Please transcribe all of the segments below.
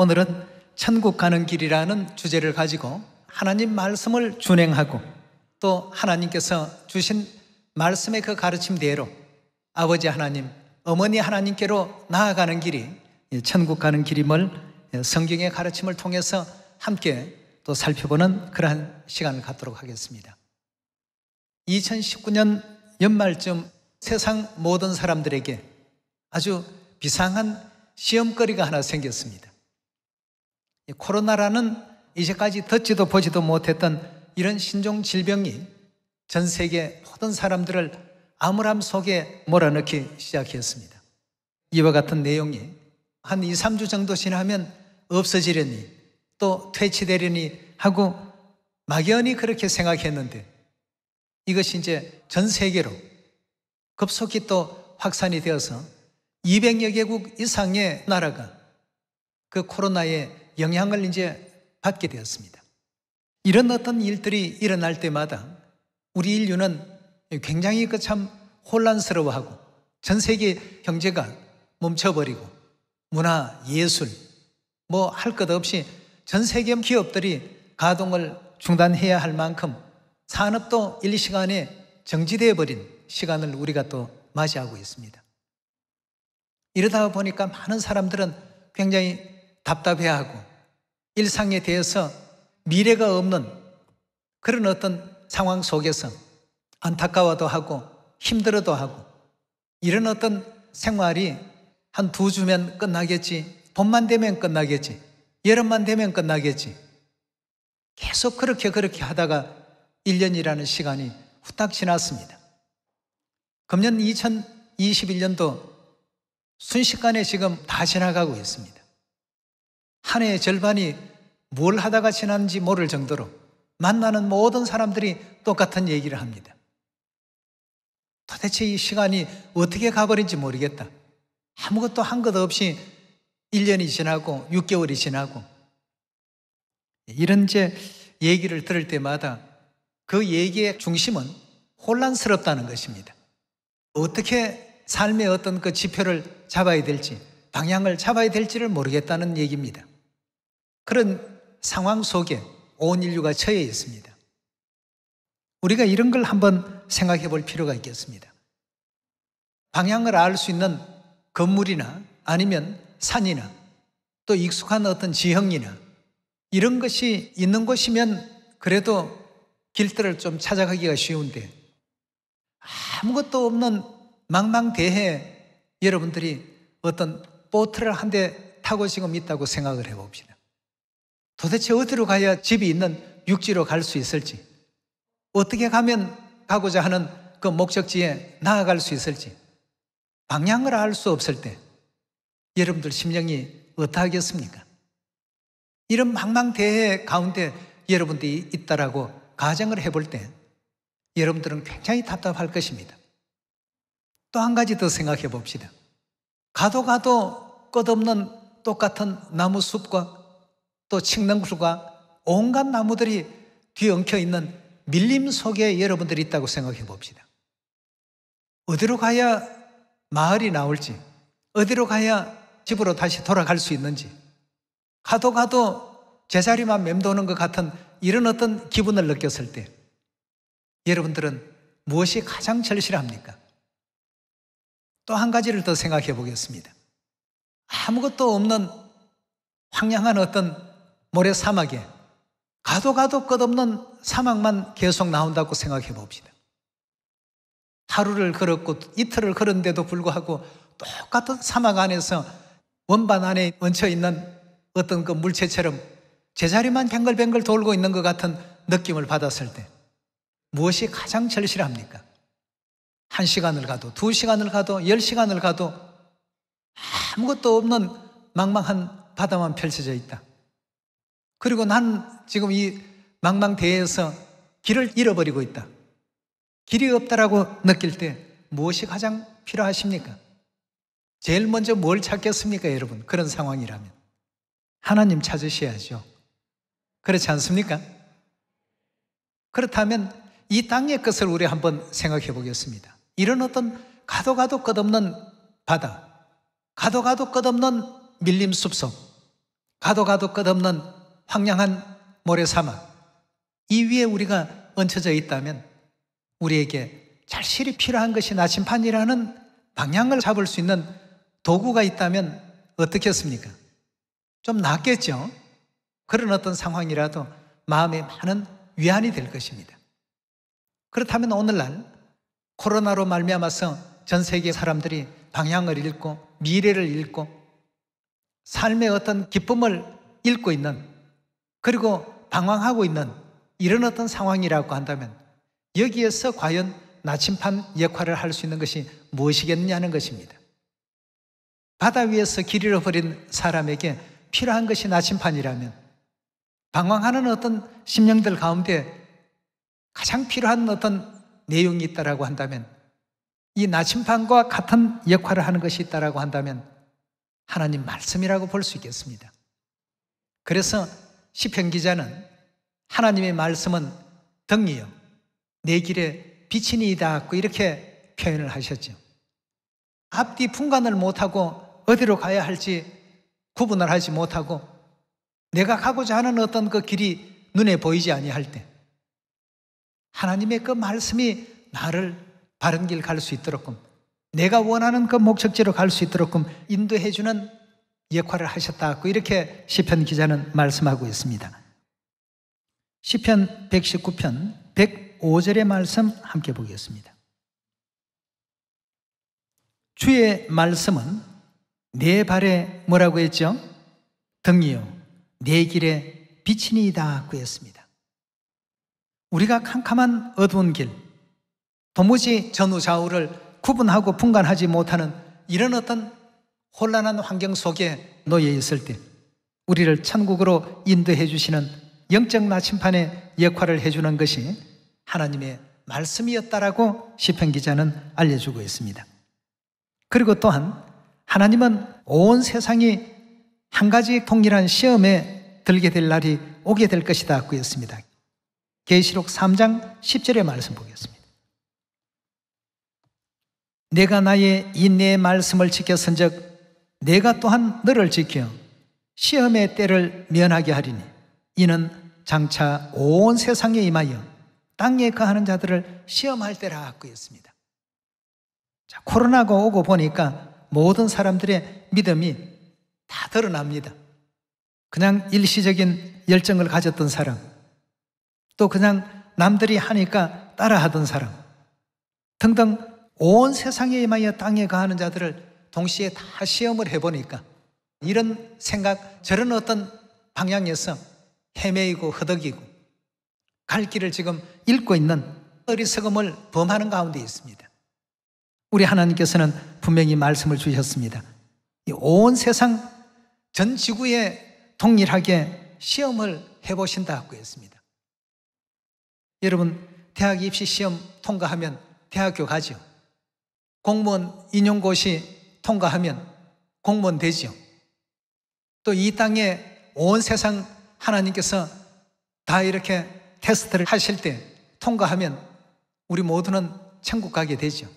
오늘은 천국 가는 길이라는 주제를 가지고 하나님 말씀을 준행하고 또 하나님께서 주신 말씀의 그 가르침대로 아버지 하나님, 어머니 하나님께로 나아가는 길이 천국 가는 길임을 성경의 가르침을 통해서 함께 또 살펴보는 그러한 시간을 갖도록 하겠습니다. 2019년 연말쯤 세상 모든 사람들에게 아주 비상한 시험거리가 하나 생겼습니다. 코로나라는 이제까지 듣지도 보지도 못했던 이런 신종 질병이 전 세계 모든 사람들을 암울함 속에 몰아넣기 시작했습니다. 이와 같은 내용이 한 2, 3주 정도 지나면 없어지려니 또 퇴치되려니 하고 막연히 그렇게 생각했는데 이것이 이제 전 세계로 급속히 또 확산이 되어서 200여 개국 이상의 나라가 그 코로나의 영향을 이제 받게 되었습니다. 이런 어떤 일들이 일어날 때마다 우리 인류는 굉장히 참 혼란스러워하고 전 세계 경제가 멈춰버리고 문화, 예술 뭐 할 것 없이 전 세계 기업들이 가동을 중단해야 할 만큼 산업도 일시간에 정지되어 버린 시간을 우리가 또 맞이하고 있습니다. 이러다 보니까 많은 사람들은 굉장히 답답해하고 일상에 대해서 미래가 없는 그런 어떤 상황 속에서 안타까워도 하고 힘들어도 하고 이런 어떤 생활이 한 2주면 끝나겠지, 봄만 되면 끝나겠지, 여름만 되면 끝나겠지, 계속 그렇게 하다가 1년이라는 시간이 후딱 지났습니다. 금년 2021년도 순식간에 지금 다 지나가고 있습니다. 한 해의 절반이 뭘 하다가 지났는지 모를 정도로 만나는 모든 사람들이 똑같은 얘기를 합니다. 도대체 이 시간이 어떻게 가버린지 모르겠다. 아무것도 한 것 없이 1년이 지나고 6개월이 지나고 이런 이제 얘기를 들을 때마다 그 얘기의 중심은 혼란스럽다는 것입니다. 어떻게 삶의 어떤 그 지표를 잡아야 될지, 방향을 잡아야 될지를 모르겠다는 얘기입니다. 그런 상황 속에 온 인류가 처해 있습니다. 우리가 이런 걸 한번 생각해 볼 필요가 있겠습니다. 방향을 알 수 있는 건물이나 아니면 산이나 또 익숙한 어떤 지형이나 이런 것이 있는 곳이면 그래도 길들을 좀 찾아가기가 쉬운데 아무것도 없는 망망대해에 여러분들이 어떤 보트를 한 대 타고 지금 있다고 생각을 해봅시다. 도대체 어디로 가야 집이 있는 육지로 갈 수 있을지, 어떻게 가면 가고자 하는 그 목적지에 나아갈 수 있을지 방향을 알 수 없을 때 여러분들 심령이 어떠하겠습니까? 이런 망망대해 가운데 여러분들이 있다라고 가정을 해볼 때 여러분들은 굉장히 답답할 것입니다. 또 한 가지 더 생각해 봅시다. 가도 끝없는 똑같은 나무 숲과 또 칡능쿨과 온갖 나무들이 뒤엉켜 있는 밀림 속에 여러분들이 있다고 생각해 봅시다. 어디로 가야 마을이 나올지, 어디로 가야 집으로 다시 돌아갈 수 있는지, 가도 제자리만 맴도는 것 같은 이런 어떤 기분을 느꼈을 때 여러분들은 무엇이 가장 절실합니까? 또 한 가지를 더 생각해 보겠습니다. 아무것도 없는 황량한 어떤 모래 사막에 가도 끝없는 사막만 계속 나온다고 생각해 봅시다. 하루를 걸었고 이틀을 걸었는데도 불구하고 똑같은 사막 안에서 원반 안에 얹혀 있는 어떤 그 물체처럼 제자리만 뱅글뱅글 돌고 있는 것 같은 느낌을 받았을 때 무엇이 가장 절실합니까? 1시간을 가도 2시간을 가도 10시간을 가도 아무것도 없는 망망한 바다만 펼쳐져 있다. 그리고 난 지금 이 망망대해에서 길을 잃어버리고 있다. 길이 없다라고 느낄 때 무엇이 가장 필요하십니까? 제일 먼저 뭘 찾겠습니까, 여러분? 그런 상황이라면 하나님 찾으셔야죠. 그렇지 않습니까? 그렇다면 이 땅의 것을 우리 한번 생각해 보겠습니다. 이런 어떤 가도 끝없는 바다, 가도 끝없는 밀림 숲속, 가도 가도 끝없는 황량한 모래사막, 이 위에 우리가 얹혀져 있다면 우리에게 절실히 필요한 것이 나침판이라는 방향을 잡을 수 있는 도구가 있다면 어떻겠습니까? 좀 낫겠죠? 그런 어떤 상황이라도 마음에 많은 위안이 될 것입니다. 그렇다면 오늘날 코로나로 말미암아서 전 세계 사람들이 방향을 잃고 미래를 잃고 삶의 어떤 기쁨을 잃고 있는, 그리고 방황하고 있는 이런 어떤 상황이라고 한다면 여기에서 과연 나침판 역할을 할 수 있는 것이 무엇이겠느냐는 것입니다. 바다 위에서 길 잃어버린 사람에게 필요한 것이 나침판이라면 방황하는 어떤 심령들 가운데 가장 필요한 어떤 내용이 있다라고 한다면, 이 나침판과 같은 역할을 하는 것이 있다라고 한다면 하나님 말씀이라고 볼 수 있겠습니다. 그래서 시편 기자는 하나님의 말씀은 등이요 내 길에 빛이니이다 이렇게 표현을 하셨죠. 앞뒤 분간을 못하고 어디로 가야 할지 구분을 하지 못하고 내가 가고자 하는 어떤 그 길이 눈에 보이지 아니할 때 하나님의 그 말씀이 나를 바른 길 갈 수 있도록끔, 내가 원하는 그 목적지로 갈 수 있도록끔 인도해 주는 역할을 하셨다고 이렇게 시편 기자는 말씀하고 있습니다. 시편 119편 105절의 말씀 함께 보겠습니다. 주의 말씀은 내 발에 뭐라고 했죠? 등이요 내 길에 빛이니이다 했습니다. 우리가 캄캄한 어두운 길, 도무지 전후 좌우를 구분하고 분간하지 못하는 이런 어떤 혼란한 환경 속에 놓여 있을 때 우리를 천국으로 인도해 주시는 영적 나침판의 역할을 해주는 것이 하나님의 말씀이었다라고 시편 기자는 알려주고 있습니다. 그리고 또한 하나님은 온 세상이 한 가지 동일한 시험에 들게 될 날이 오게 될 것이다 했습니다. 계시록 3장 10절의 말씀 보겠습니다. 내가 나의 인내의 말씀을 지켰은즉 내가 또한 너를 지켜 시험의 때를 면하게 하리니 이는 장차 온 세상에 임하여 땅에 거하는 자들을 시험할 때라 했습니다. 자, 코로나가 오고 보니까 모든 사람들의 믿음이 다 드러납니다. 그냥 일시적인 열정을 가졌던 사람, 또 그냥 남들이 하니까 따라하던 사람 등등 온 세상에 임하여 땅에 거하는 자들을 동시에 다 시험을 해보니까 이런 생각, 저런 어떤 방향에서 헤매이고 허덕이고 갈 길을 지금 잃고 있는 어리석음을 범하는 가운데 있습니다. 우리 하나님께서는 분명히 말씀을 주셨습니다. 이 온 세상 전 지구에 동일하게 시험을 해보신다고 했습니다. 여러분, 대학 입시 시험 통과하면 대학교 가죠. 공무원 임용고시 통과하면 공무원 되죠. 또 이 땅에 온 세상 하나님께서 다 이렇게 테스트를 하실 때 통과하면 우리 모두는 천국 가게 되죠.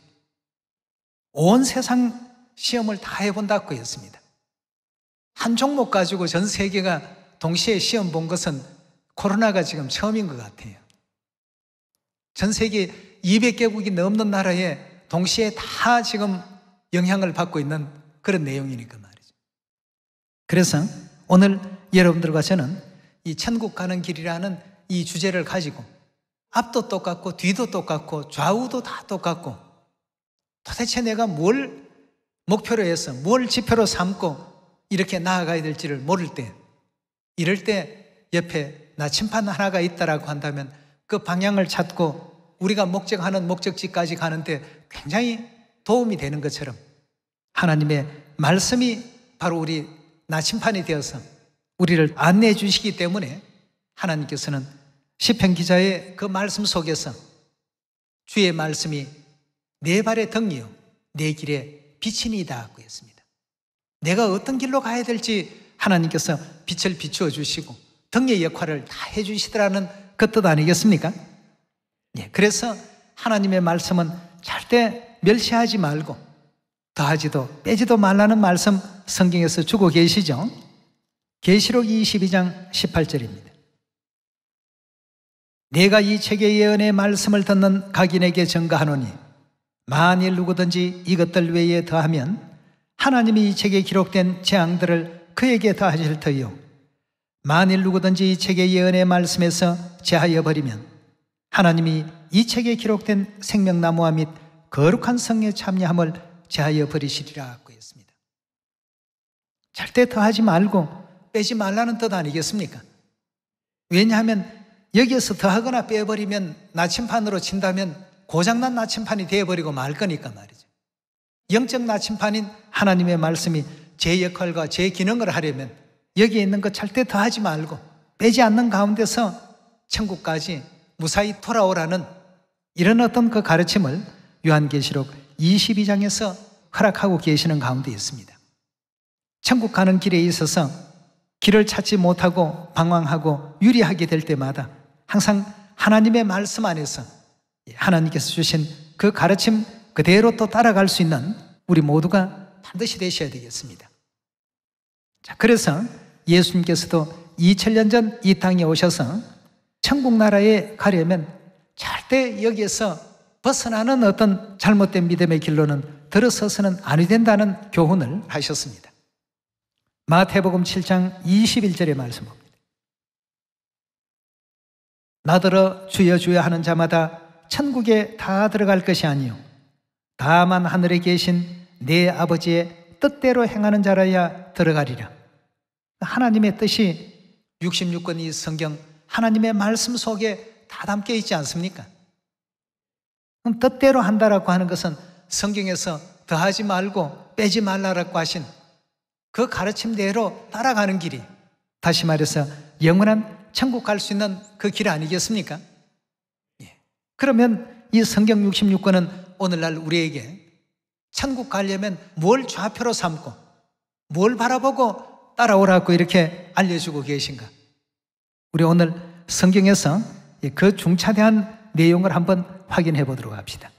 온 세상 시험을 다 해본다고 했습니다. 한 종목 가지고 전 세계가 동시에 시험 본 것은 코로나가 지금 처음인 것 같아요. 전 세계 200개국이 넘는 나라에 동시에 다 지금 영향을 받고 있는 그런 내용이니까 말이죠. 그래서 오늘 여러분들과 저는 이 천국 가는 길이라는 이 주제를 가지고 앞도 똑같고 뒤도 똑같고 좌우도 다 똑같고 도대체 내가 뭘 목표로 해서 뭘 지표로 삼고 이렇게 나아가야 될지를 모를 때, 이럴 때 옆에 나침판 하나가 있다라고 한다면 그 방향을 찾고 우리가 목적하는 목적지까지 가는데 굉장히 도움이 되는 것처럼 하나님의 말씀이 바로 우리 나침판이 되어서 우리를 안내해 주시기 때문에 하나님께서는 시편 기자의 그 말씀 속에서 주의 말씀이 내 발의 등이요 내 길에 빛이니이다 하고 했습니다. 내가 어떤 길로 가야 될지 하나님께서 빛을 비추어 주시고 등의 역할을 다 해주시더라는 그 뜻 아니겠습니까? 예, 그래서 하나님의 말씀은 절대 멸시하지 말고 더하지도 빼지도 말라는 말씀 성경에서 주고 계시죠. 계시록 22장 18절입니다. 내가 이 책의 예언의 말씀을 듣는 각인에게 증거하노니 만일 누구든지 이것들 외에 더하면 하나님이 이 책에 기록된 재앙들을 그에게 더하실 터이요 만일 누구든지 이 책의 예언의 말씀에서 제하여 버리면 하나님이 이 책에 기록된 생명나무와 및 거룩한 성에 참여함을 제하여 버리시리라 고 했습니다. 절대 더하지 말고 빼지 말라는 뜻 아니겠습니까? 왜냐하면 여기에서 더하거나 빼버리면 나침판으로 친다면 고장난 나침판이 되어버리고 말 거니까 말이죠. 영적 나침판인 하나님의 말씀이 제 역할과 제 기능을 하려면 여기에 있는 것 절대 더하지 말고 빼지 않는 가운데서 천국까지 무사히 돌아오라는 이런 어떤 그 가르침을 요한계시록 22장에서 허락하고 계시는 가운데 있습니다. 천국 가는 길에 있어서 길을 찾지 못하고 방황하고 유리하게 될 때마다 항상 하나님의 말씀 안에서 하나님께서 주신 그 가르침 그대로 또 따라갈 수 있는 우리 모두가 반드시 되셔야 되겠습니다. 자, 그래서 예수님께서도 2000년 전 이 땅에 오셔서 천국 나라에 가려면 절대 여기에서 벗어나는 어떤 잘못된 믿음의 길로는 들어서서는 아니 된다는 교훈을 하셨습니다. 마태복음 7장 21절의 말씀 봅니다. 나더러 주여 주여 하는 자마다 천국에 다 들어갈 것이 아니요 다만 하늘에 계신 내 아버지의 뜻대로 행하는 자라야 들어가리라. 하나님의 뜻이 66권 이 성경 하나님의 말씀 속에 다 담겨 있지 않습니까? 그럼 뜻대로 한다라고 하는 것은 성경에서 더하지 말고 빼지 말라라고 하신 그 가르침대로 따라가는 길이, 다시 말해서 영원한 천국 갈 수 있는 그 길 아니겠습니까? 예. 그러면 이 성경 66권은 오늘날 우리에게 천국 가려면 뭘 좌표로 삼고 뭘 바라보고 따라오라고 이렇게 알려주고 계신가? 우리 오늘 성경에서 그 중차대한 내용을 한번 확인해 보도록 합시다.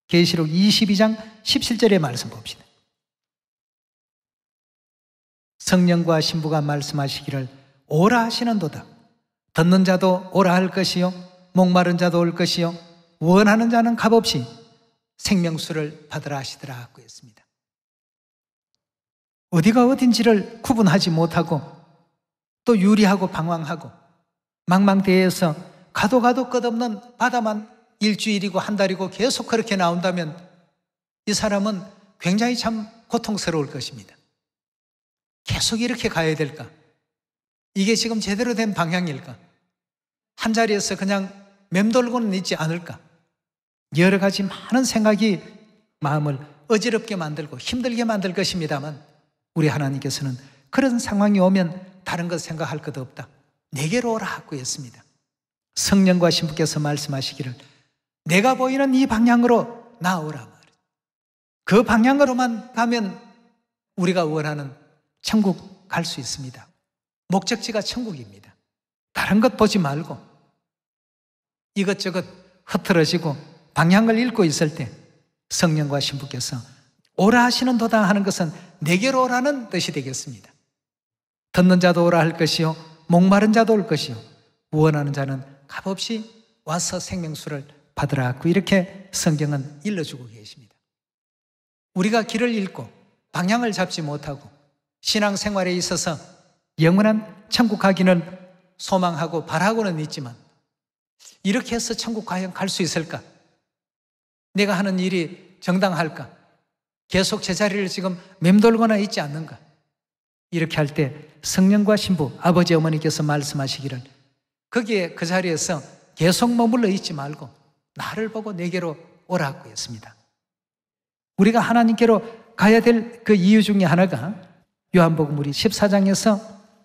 계시록 22장 17절의 말씀 봅시다. 성령과 신부가 말씀하시기를 오라 하시는도다. 듣는 자도 오라 할 것이요 목마른 자도 올 것이요 원하는 자는 값없이 생명수를 받으라 하시더라 하고 했습니다. 어디가 어딘지를 구분하지 못하고 또 유리하고 방황하고 망망대해에서 가도 끝없는 바다만 일주일이고 한 달이고 계속 그렇게 나온다면 이 사람은 굉장히 참 고통스러울 것입니다. 계속 이렇게 가야 될까? 이게 지금 제대로 된 방향일까? 한 자리에서 그냥 맴돌고는 있지 않을까? 여러 가지 많은 생각이 마음을 어지럽게 만들고 힘들게 만들 것입니다만 우리 하나님께서는 그런 상황이 오면 다른 것 생각할 것도 없다. 내게로 오라 하고 했습니다. 성령과 신부께서 말씀하시기를 내가 보이는 이 방향으로 나오라 말이에요. 그 방향으로만 가면 우리가 원하는 천국 갈 수 있습니다. 목적지가 천국입니다. 다른 것 보지 말고 이것저것 흐트러지고 방향을 잃고 있을 때 성령과 신부께서 오라 하시는도다 하는 것은 내게로 오라는 뜻이 되겠습니다. 듣는 자도 오라 할 것이요 목마른 자도 올 것이요 원하는 자는 값없이 와서 생명수를 받으라고 이렇게 성경은 일러주고 계십니다. 우리가 길을 잃고 방향을 잡지 못하고 신앙생활에 있어서 영원한 천국 가기는 소망하고 바라고는 있지만 이렇게 해서 천국 과연 갈 수 있을까? 내가 하는 일이 정당할까? 계속 제자리를 지금 맴돌거나 있지 않는가? 이렇게 할 때 성령과 신부, 아버지 어머니께서 말씀하시기를 거기에 그 자리에서 계속 머물러 있지 말고 나를 보고 내게로 오라고 했습니다. 우리가 하나님께로 가야 될 그 이유 중에 하나가 요한복음 우리 14장에서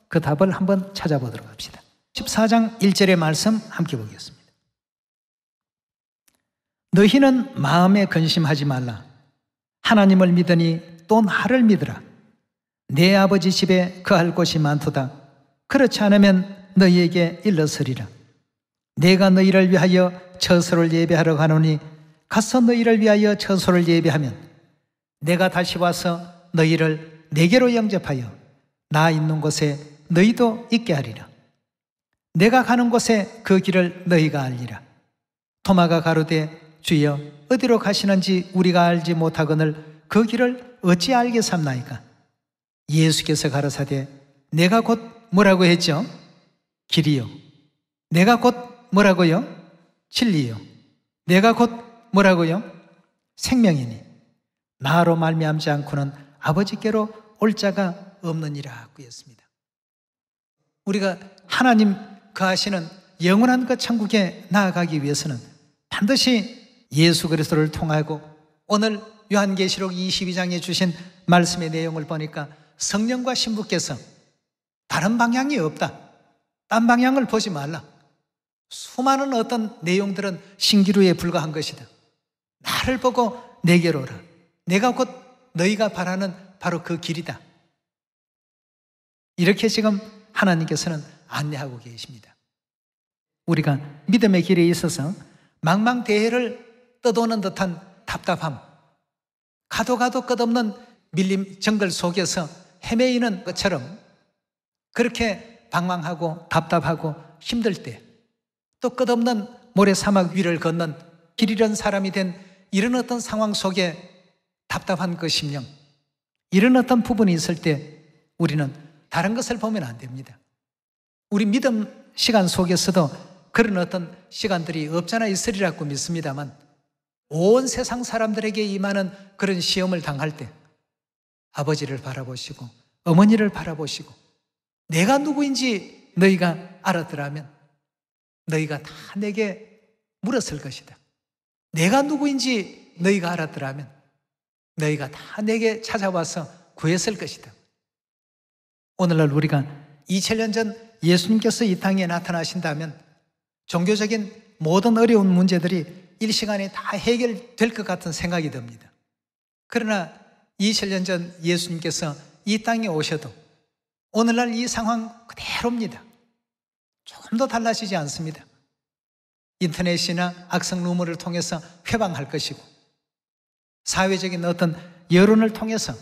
그 답을 한번 찾아보도록 합시다. 14장 1절의 말씀 함께 보겠습니다. 너희는 마음에 근심하지 말라. 하나님을 믿으니 또 나를 믿으라. 내 아버지 집에 거할 곳이 많도다. 그렇지 않으면 너희에게 일러서리라. 내가 너희를 위하여 처소를 예배하러 가노니 가서 너희를 위하여 처소를 예배하면 내가 다시 와서 너희를 내게로 영접하여 나 있는 곳에 너희도 있게 하리라. 내가 가는 곳에 그 길을 너희가 알리라. 토마가 가로되 주여 어디로 가시는지 우리가 알지 못하거늘 그 길을 어찌 알게 삼나이까? 예수께서 가라사대 내가 곧 뭐라고 했죠? 길이요. 내가 곧 뭐라고요? 진리요. 내가 곧 뭐라고요? 생명이니 나로 말미암지 않고는 아버지께로 올 자가 없느니라 하였습니다. 우리가 하나님 거하시는 영원한 그 천국에 나아가기 위해서는 반드시 예수 그리스도를 통하고 오늘 요한계시록 22장에 주신 말씀의 내용을 보니까 성령과 신부께서 다른 방향이 없다. 딴 방향을 보지 말라. 수많은 어떤 내용들은 신기루에 불과한 것이다. 나를 보고 내게로 오라. 내가 곧 너희가 바라는 바로 그 길이다. 이렇게 지금 하나님께서는 안내하고 계십니다. 우리가 믿음의 길에 있어서 망망대해를 떠도는 듯한 답답함, 가도 끝없는 밀림 정글 속에서 헤매이는 것처럼 그렇게 방황하고 답답하고 힘들 때 또 끝없는 모래사막 위를 걷는 길 잃은 사람이 된 이런 어떤 상황 속에 답답한 그 심령, 이런 어떤 부분이 있을 때 우리는 다른 것을 보면 안 됩니다. 우리 믿음 시간 속에서도 그런 어떤 시간들이 없잖아 있으리라고 믿습니다만 온 세상 사람들에게 임하는 그런 시험을 당할 때 아버지를 바라보시고 어머니를 바라보시고 내가 누구인지 너희가 알았더라면 너희가 다 내게 물었을 것이다. 내가 누구인지 너희가 알았더라면 너희가 다 내게 찾아와서 구했을 것이다. 오늘날 우리가 2000년 전 예수님께서 이 땅에 나타나신다면 종교적인 모든 어려운 문제들이 일시간에 다 해결될 것 같은 생각이 듭니다. 그러나 2000년 전 예수님께서 이 땅에 오셔도 오늘날 이 상황 그대로입니다. 조금도 달라지지 않습니다. 인터넷이나 악성 루머를 통해서 회방할 것이고 사회적인 어떤 여론을 통해서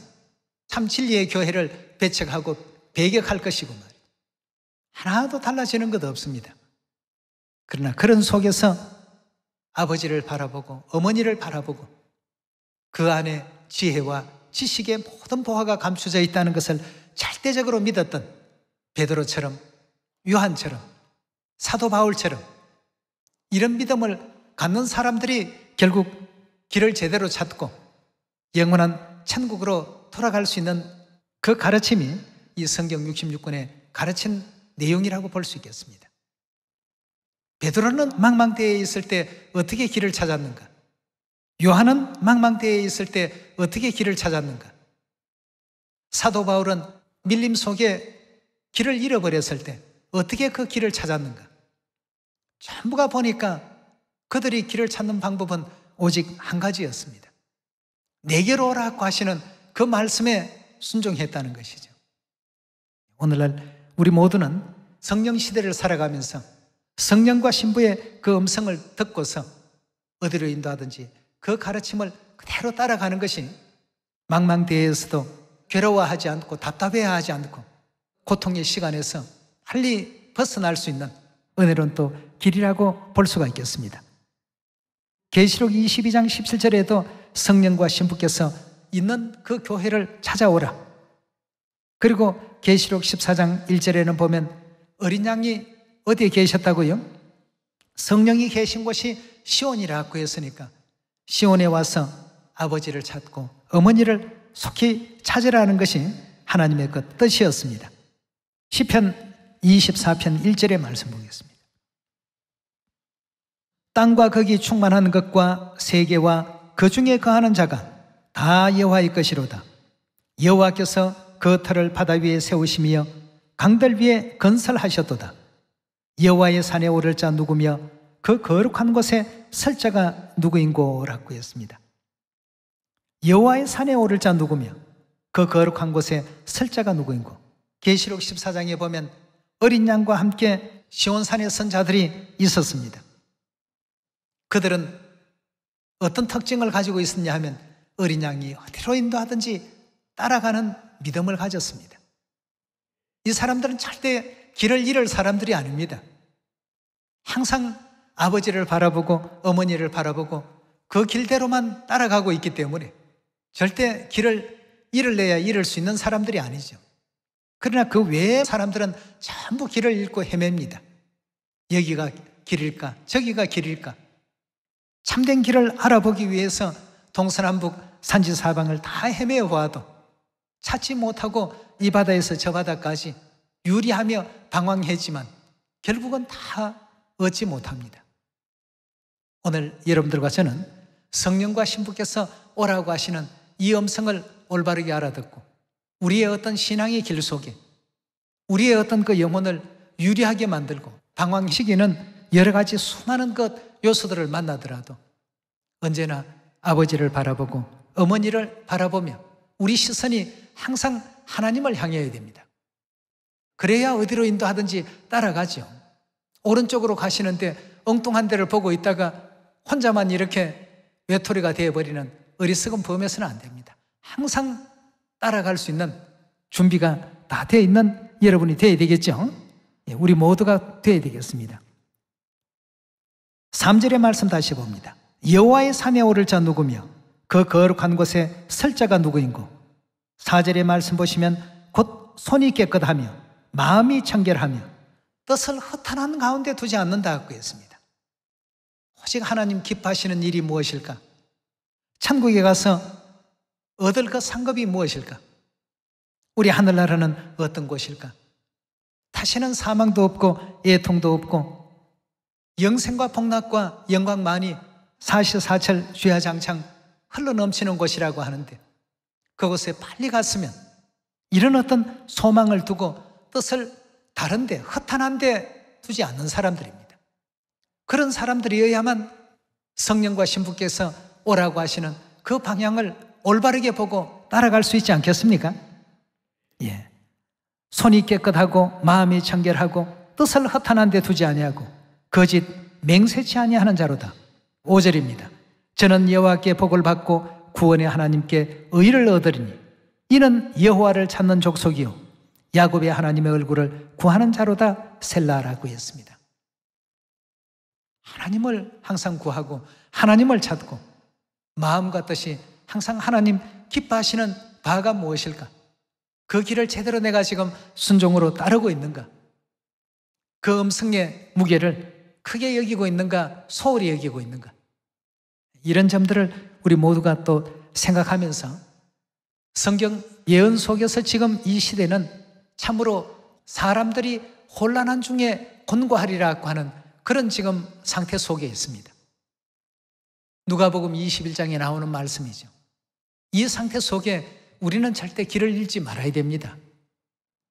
참 진리의 교회를 배척하고 배격할 것이고 말이에요. 하나도 달라지는 것 없습니다. 그러나 그런 속에서 아버지를 바라보고 어머니를 바라보고 그 안에 지혜와 지식의 모든 보화가 감춰져 있다는 것을 절대적으로 믿었던 베드로처럼 요한처럼 사도 바울처럼 이런 믿음을 갖는 사람들이 결국 길을 제대로 찾고 영원한 천국으로 돌아갈 수 있는 그 가르침이 이 성경 66권에 가르친 내용이라고 볼 수 있겠습니다. 베드로는 망망대해에 있을 때 어떻게 길을 찾았는가? 요한은 망망대해에 있을 때 어떻게 길을 찾았는가? 사도 바울은 밀림 속에 길을 잃어버렸을 때 어떻게 그 길을 찾았는가? 전부가 보니까 그들이 길을 찾는 방법은 오직 한 가지였습니다. 내게로 오라고 하시는 그 말씀에 순종했다는 것이죠. 오늘날 우리 모두는 성령 시대를 살아가면서 성령과 신부의 그 음성을 듣고서 어디로 인도하든지 그 가르침을 그대로 따라가는 것이 망망대해에서도 괴로워하지 않고 답답해하지 않고 고통의 시간에서 빨리 벗어날 수 있는 은혜로운 또 길이라고 볼 수가 있겠습니다. 계시록 22장 17절에도 성령과 신부께서 있는 그 교회를 찾아오라. 그리고 계시록 14장 1절에는 보면 어린 양이 어디에 계셨다고요? 성령이 계신 곳이 시온이라고 했으니까 시온에 와서 아버지를 찾고 어머니를 속히 찾으라는 것이 하나님의 그 뜻이었습니다. 시편 24편 1절의 말씀 보겠습니다. 땅과 거기 충만한 것과 세계와 그 중에 거하는 자가 다 여호와의 것이로다. 여호와께서 그 터를 바다 위에 세우시며 강들 위에 건설하셨도다. 여호와의 산에 오를 자 누구며 그 거룩한 곳에 설 자가 누구인고라고 했습니다. 여호와의 산에 오를 자 누구며 그 거룩한 곳에 설 자가 누구인고. 계시록 14장에 보면 어린 양과 함께 시온산에 선 자들이 있었습니다. 그들은 어떤 특징을 가지고 있었냐 하면 어린 양이 어디로 인도하든지 따라가는 믿음을 가졌습니다. 이 사람들은 절대 길을 잃을 사람들이 아닙니다. 항상 아버지를 바라보고 어머니를 바라보고 그 길대로만 따라가고 있기 때문에 절대 길을 잃을래야 잃을 수 있는 사람들이 아니죠. 그러나 그 외의 사람들은 전부 길을 잃고 헤맵니다. 여기가 길일까? 저기가 길일까? 참된 길을 알아보기 위해서 동서남북 산지사방을 다 헤매어 보아도 찾지 못하고 이 바다에서 저 바다까지 유리하며 방황했지만 결국은 다 얻지 못합니다. 오늘 여러분들과 저는 성령과 신부께서 오라고 하시는 이 음성을 올바르게 알아듣고 우리의 어떤 신앙의 길 속에 우리의 어떤 그 영혼을 유리하게 만들고 방황시키는 여러 가지 수많은 것 요소들을 만나더라도 언제나 아버지를 바라보고 어머니를 바라보며 우리 시선이 항상 하나님을 향해야 됩니다. 그래야 어디로 인도하든지 따라가죠. 오른쪽으로 가시는데 엉뚱한 데를 보고 있다가 혼자만 이렇게 외톨이가 되어버리는 어리석은 범에서는 안 됩니다. 항상 따라갈 수 있는 준비가 다 되어 있는 여러분이 되어야 되겠죠. 우리 모두가 되어야 되겠습니다. 3절의 말씀 다시 봅니다. 여호와의 산에 오를 자 누구며 그 거룩한 곳에 설 자가 누구인고. 4절의 말씀 보시면 곧 손이 깨끗하며 마음이 청결하며 뜻을 허탄한 가운데 두지 않는다고 했습니다. 오직 하나님 기뻐하시는 일이 무엇일까? 천국에 가서 얻을 그 상급이 무엇일까? 우리 하늘나라는 어떤 곳일까? 다시는 사망도 없고 애통도 없고 영생과 복락과 영광만이 사시사철 주야장창 흘러넘치는 곳이라고 하는데 그곳에 빨리 갔으면 이런 어떤 소망을 두고 뜻을 다른 데 허탄한 데 두지 않는 사람들입니다. 그런 사람들이어야만 성령과 신부께서 오라고 하시는 그 방향을 올바르게 보고 따라갈 수 있지 않겠습니까? 예. 손이 깨끗하고 마음이 청결하고 뜻을 허탄한 데 두지 아니하고 거짓 맹세치 아니하는 자로다. 5절입니다. 저는 여호와께 복을 받고 구원의 하나님께 의를 얻으리니 이는 여호와를 찾는 족속이요 야곱의 하나님의 얼굴을 구하는 자로다. 셀라라고 했습니다. 하나님을 항상 구하고 하나님을 찾고 마음과 뜻이 항상 하나님 기뻐하시는 바가 무엇일까? 그 길을 제대로 내가 지금 순종으로 따르고 있는가? 그 음성의 무게를 크게 여기고 있는가? 소홀히 여기고 있는가? 이런 점들을 우리 모두가 또 생각하면서 성경 예언 속에서 지금 이 시대는 참으로 사람들이 혼란한 중에 곤고하리라고 하는 그런 지금 상태 속에 있습니다. 누가복음 21장에 나오는 말씀이죠. 이 상태 속에 우리는 절대 길을 잃지 말아야 됩니다.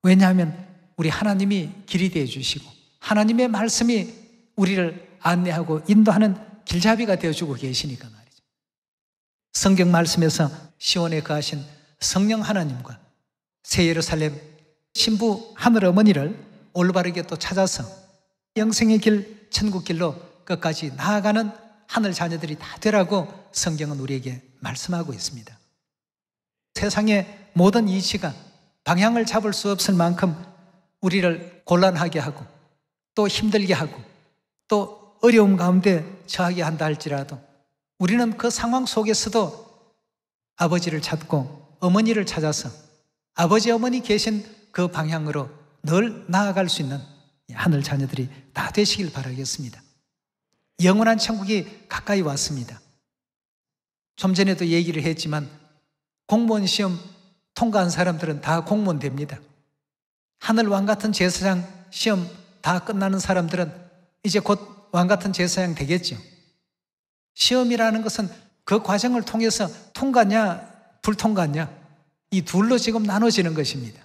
왜냐하면 우리 하나님이 길이 되어 주시고 하나님의 말씀이 우리를 안내하고 인도하는 길잡이가 되어주고 계시니까 말이죠. 성경 말씀에서 시온에 거하신 성령 하나님과 새 예루살렘 신부 하늘 어머니를 올바르게 또 찾아서 영생의 길 천국 길로 끝까지 나아가는 하늘 자녀들이 다 되라고 성경은 우리에게 말씀하고 있습니다. 세상의 모든 이치가 방향을 잡을 수 없을 만큼 우리를 곤란하게 하고 또 힘들게 하고 또 어려움 가운데 처하게 한다 할지라도 우리는 그 상황 속에서도 아버지를 찾고 어머니를 찾아서 아버지 어머니 계신 그 방향으로 늘 나아갈 수 있는 하늘 자녀들이 다 되시길 바라겠습니다. 영원한 천국이 가까이 왔습니다. 좀 전에도 얘기를 했지만 공무원 시험 통과한 사람들은 다 공무원 됩니다. 하늘 왕 같은 제사장 시험 다 끝나는 사람들은 이제 곧 왕 같은 제사장 되겠죠. 시험이라는 것은 그 과정을 통해서 통과냐 불통과냐 이 둘로 지금 나눠지는 것입니다.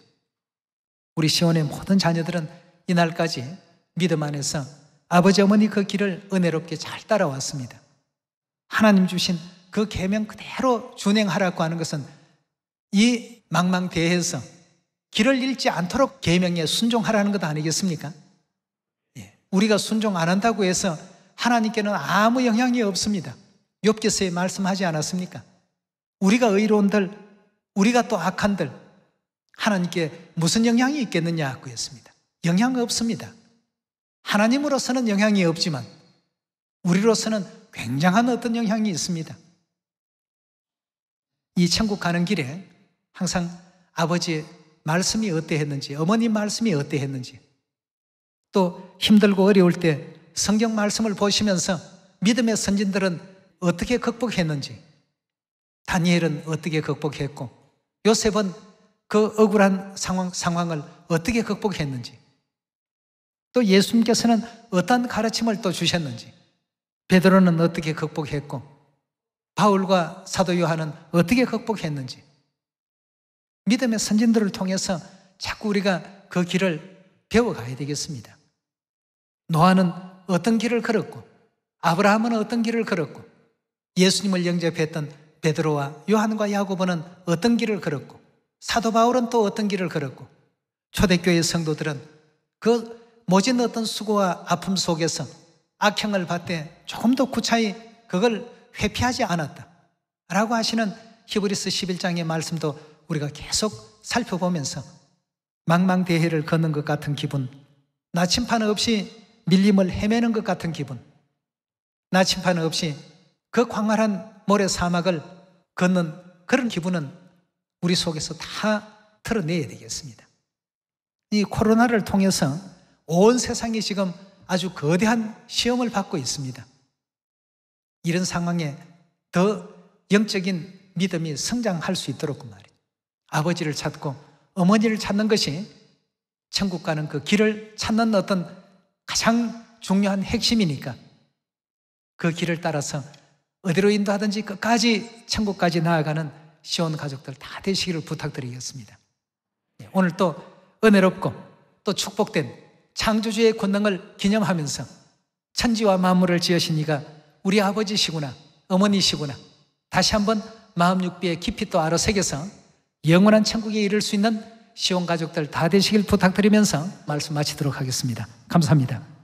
우리 시온의 모든 자녀들은 이날까지 믿음 안에서 아버지 어머니 그 길을 은혜롭게 잘 따라왔습니다. 하나님 주신 그 계명 그대로 준행하라고 하는 것은 이 망망대해에서 길을 잃지 않도록 계명에 순종하라는 것 아니겠습니까? 우리가 순종 안 한다고 해서 하나님께는 아무 영향이 없습니다. 욥기서에 말씀하지 않았습니까? 우리가 의로운들, 우리가 또 악한들, 하나님께 무슨 영향이 있겠느냐 그였습니다. 영향 없습니다. 하나님으로서는 영향이 없지만 우리로서는 굉장한 어떤 영향이 있습니다. 이 천국 가는 길에 항상 아버지의 말씀이 어떠했는지, 어머님 말씀이 어떠했는지, 또 힘들고 어려울 때 성경 말씀을 보시면서 믿음의 선진들은 어떻게 극복했는지, 다니엘은 어떻게 극복했고 요셉은 그 억울한 상황을 어떻게 극복했는지, 또 예수님께서는 어떤 가르침을 또 주셨는지, 베드로는 어떻게 극복했고 바울과 사도 요한은 어떻게 극복했는지, 믿음의 선진들을 통해서 자꾸 우리가 그 길을 배워가야 되겠습니다. 노아는 어떤 길을 걸었고 아브라함은 어떤 길을 걸었고 예수님을 영접했던 베드로와 요한과 야고보는 어떤 길을 걸었고 사도 바울은 또 어떤 길을 걸었고 초대교회 성도들은 그 모진 어떤 수고와 아픔 속에서 악행을 받되 조금 더 구차히 그걸 회피하지 않았다 라고 하시는 히브리서 11장의 말씀도 우리가 계속 살펴보면서 망망대해를 걷는 것 같은 기분, 나침판 없이 밀림을 헤매는 것 같은 기분, 나침판 없이 그 광활한 모래 사막을 걷는 그런 기분은 우리 속에서 다 털어내야 되겠습니다. 이 코로나를 통해서 온 세상이 지금 아주 거대한 시험을 받고 있습니다. 이런 상황에 더 영적인 믿음이 성장할 수 있도록 말이에요. 아버지를 찾고 어머니를 찾는 것이 천국 가는 그 길을 찾는 어떤 가장 중요한 핵심이니까 그 길을 따라서 어디로 인도하든지 끝까지 천국까지 나아가는 시온 가족들 다 되시기를 부탁드리겠습니다. 오늘 또 은혜롭고 또 축복된 창조주의 권능을 기념하면서 천지와 만물을 지으신 이가 우리 아버지시구나, 어머니시구나, 다시 한번 마음 육비에 깊이 또 알아새겨서 영원한 천국에 이를 수 있는 시온 가족들 다 되시길 부탁드리면서 말씀 마치도록 하겠습니다. 감사합니다.